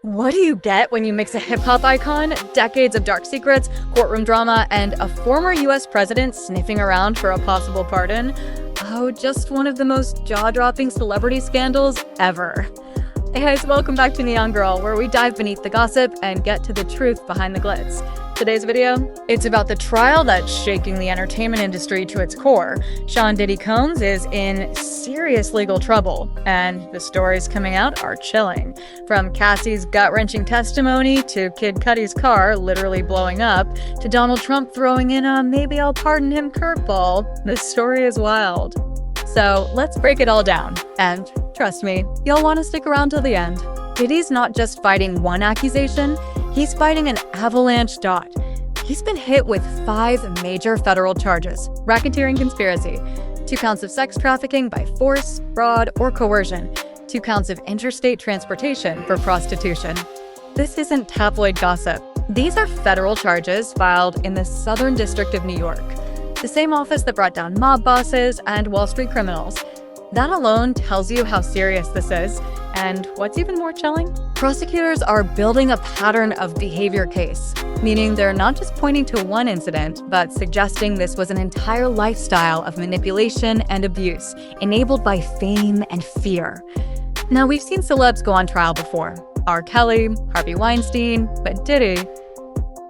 What do you get when you mix a hip-hop icon, decades of dark secrets, courtroom drama, and a former US president sniffing around for a possible pardon? Oh, just one of the most jaw-dropping celebrity scandals ever. Hey guys, welcome back to Neon Girl, where we dive beneath the gossip and get to the truth behind the glitz. Today's video, it's about the trial that's shaking the entertainment industry to its core. Sean Diddy Combs is in serious legal trouble, and the stories coming out are chilling. From Cassie's gut-wrenching testimony to Kid Cudi's car literally blowing up, to Donald Trump throwing in a maybe I'll pardon him curveball, this story is wild. So let's break it all down, and trust me, you'll want to stick around till the end. Diddy's not just fighting one accusation, he's fighting an avalanche dot. He's been hit with 5 major federal charges: racketeering conspiracy, 2 counts of sex trafficking by force, fraud, or coercion, 2 counts of interstate transportation for prostitution. This isn't tabloid gossip. These are federal charges filed in the Southern District of New York, the same office that brought down mob bosses and Wall Street criminals. That alone tells you how serious this is. And what's even more chilling? Prosecutors are building a pattern of behavior case, meaning they're not just pointing to one incident, but suggesting this was an entire lifestyle of manipulation and abuse, enabled by fame and fear. Now, we've seen celebs go on trial before. R. Kelly, Harvey Weinstein, but Diddy,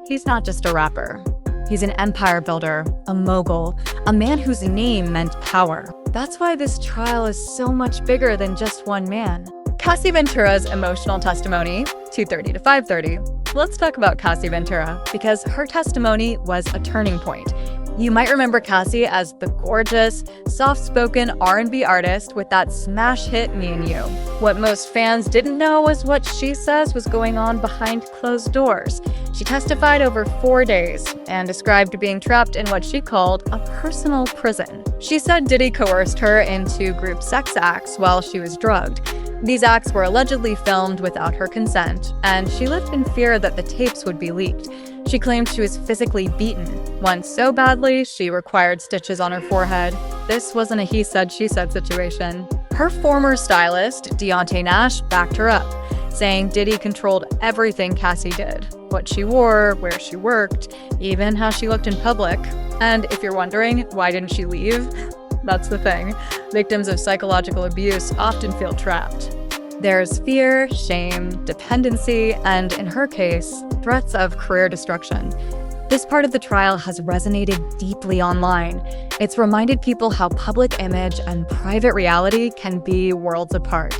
he's not just a rapper. He's an empire builder, a mogul, a man whose name meant power. That's why this trial is so much bigger than just one man. Cassie Ventura's emotional testimony, 2:30 to 5:30. Let's talk about Cassie Ventura, because her testimony was a turning point. You might remember Cassie as the gorgeous, soft-spoken R&B artist with that smash hit Me and You. What most fans didn't know was what she says was going on behind closed doors. She testified over 4 days and described being trapped in what she called a personal prison. She said Diddy coerced her into group sex acts while she was drugged. These acts were allegedly filmed without her consent, and she lived in fear that the tapes would be leaked. She claimed she was physically beaten, once so badly she required stitches on her forehead. This wasn't a he said, she said situation. Her former stylist, Deontay Nash, backed her up, saying Diddy controlled everything Cassie did. What she wore, where she worked, even how she looked in public. And if you're wondering, why didn't she leave? That's the thing. Victims of psychological abuse often feel trapped. There's fear, shame, dependency, and in her case, threats of career destruction. This part of the trial has resonated deeply online. It's reminded people how public image and private reality can be worlds apart.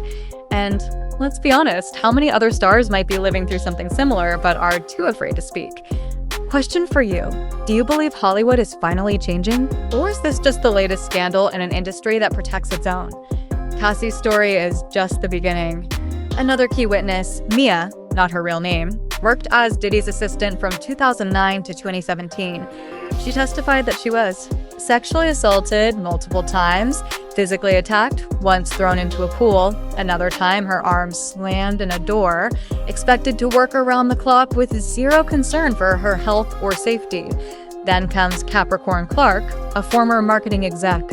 And let's be honest, how many other stars might be living through something similar but are too afraid to speak? Question for you. Do you believe Hollywood is finally changing? Or is this just the latest scandal in an industry that protects its own? Cassie's story is just the beginning. Another key witness, Mia, not her real name, worked as Diddy's assistant from 2009 to 2017. She testified that she was sexually assaulted multiple times, physically attacked, once thrown into a pool, another time her arm slammed in a door, expected to work around the clock with zero concern for her health or safety. Then comes Capricorn Clark, a former marketing exec.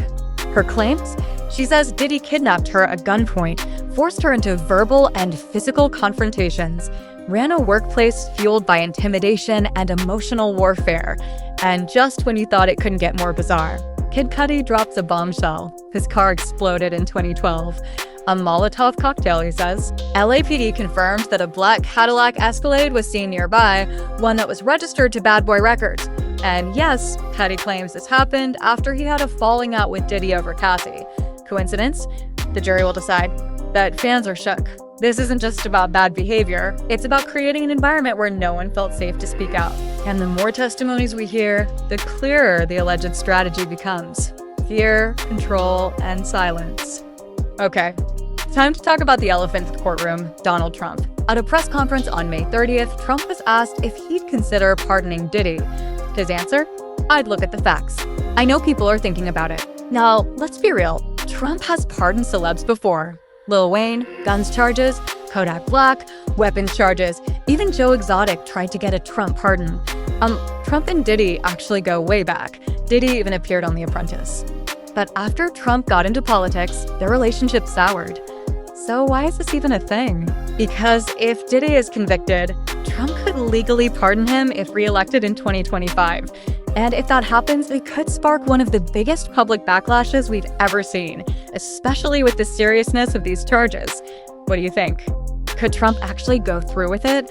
Her claims? She says Diddy kidnapped her at gunpoint, forced her into verbal and physical confrontations, ran a workplace fueled by intimidation and emotional warfare. And just when you thought it couldn't get more bizarre, Kid Cudi drops a bombshell. His car exploded in 2012. A Molotov cocktail, he says. LAPD confirmed that a black Cadillac Escalade was seen nearby, one that was registered to Bad Boy Records. And yes, Cudi claims this happened after he had a falling out with Diddy over Cassie. Coincidence? The jury will decide. But fans are shook. This isn't just about bad behavior, it's about creating an environment where no one felt safe to speak out. And the more testimonies we hear, the clearer the alleged strategy becomes. Fear, control, and silence. Okay, time to talk about the elephant in the courtroom, Donald Trump. At a press conference on May 30th, Trump was asked if he'd consider pardoning Diddy. His answer? I'd look at the facts. I know people are thinking about it. Now, let's be real. Trump has pardoned celebs before. Lil Wayne, guns charges, Kodak Black, weapons charges. Even Joe Exotic tried to get a Trump pardon. Trump and Diddy actually go way back. Diddy even appeared on The Apprentice. But after Trump got into politics, their relationship soured. So why is this even a thing? Because if Diddy is convicted, Trump could legally pardon him if reelected in 2025. And if that happens, it could spark one of the biggest public backlashes we've ever seen, especially with the seriousness of these charges. What do you think? Could Trump actually go through with it?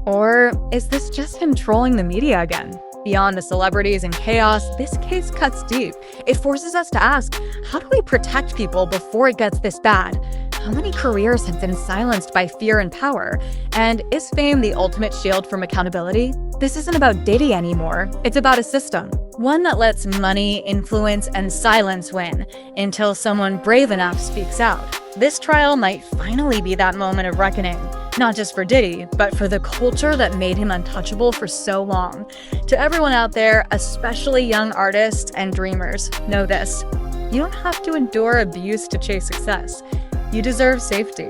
Or is this just him trolling the media again? Beyond the celebrities and chaos, this case cuts deep. It forces us to ask, how do we protect people before it gets this bad? How many careers have been silenced by fear and power? And is fame the ultimate shield from accountability? This isn't about Diddy anymore. It's about a system. One that lets money, influence, and silence win until someone brave enough speaks out. This trial might finally be that moment of reckoning, not just for Diddy, but for the culture that made him untouchable for so long. To everyone out there, especially young artists and dreamers, know this: you don't have to endure abuse to chase success. You deserve safety,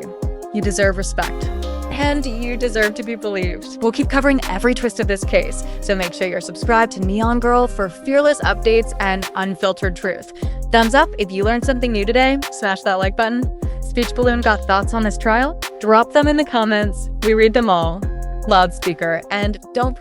you deserve respect, and you deserve to be believed. We'll keep covering every twist of this case, so make sure you're subscribed to Neon Girl for fearless updates and unfiltered truth. Thumbs up if you learned something new today, smash that like button. Speech Balloon got thoughts on this trial? Drop them in the comments, we read them all. Loudspeaker, and don't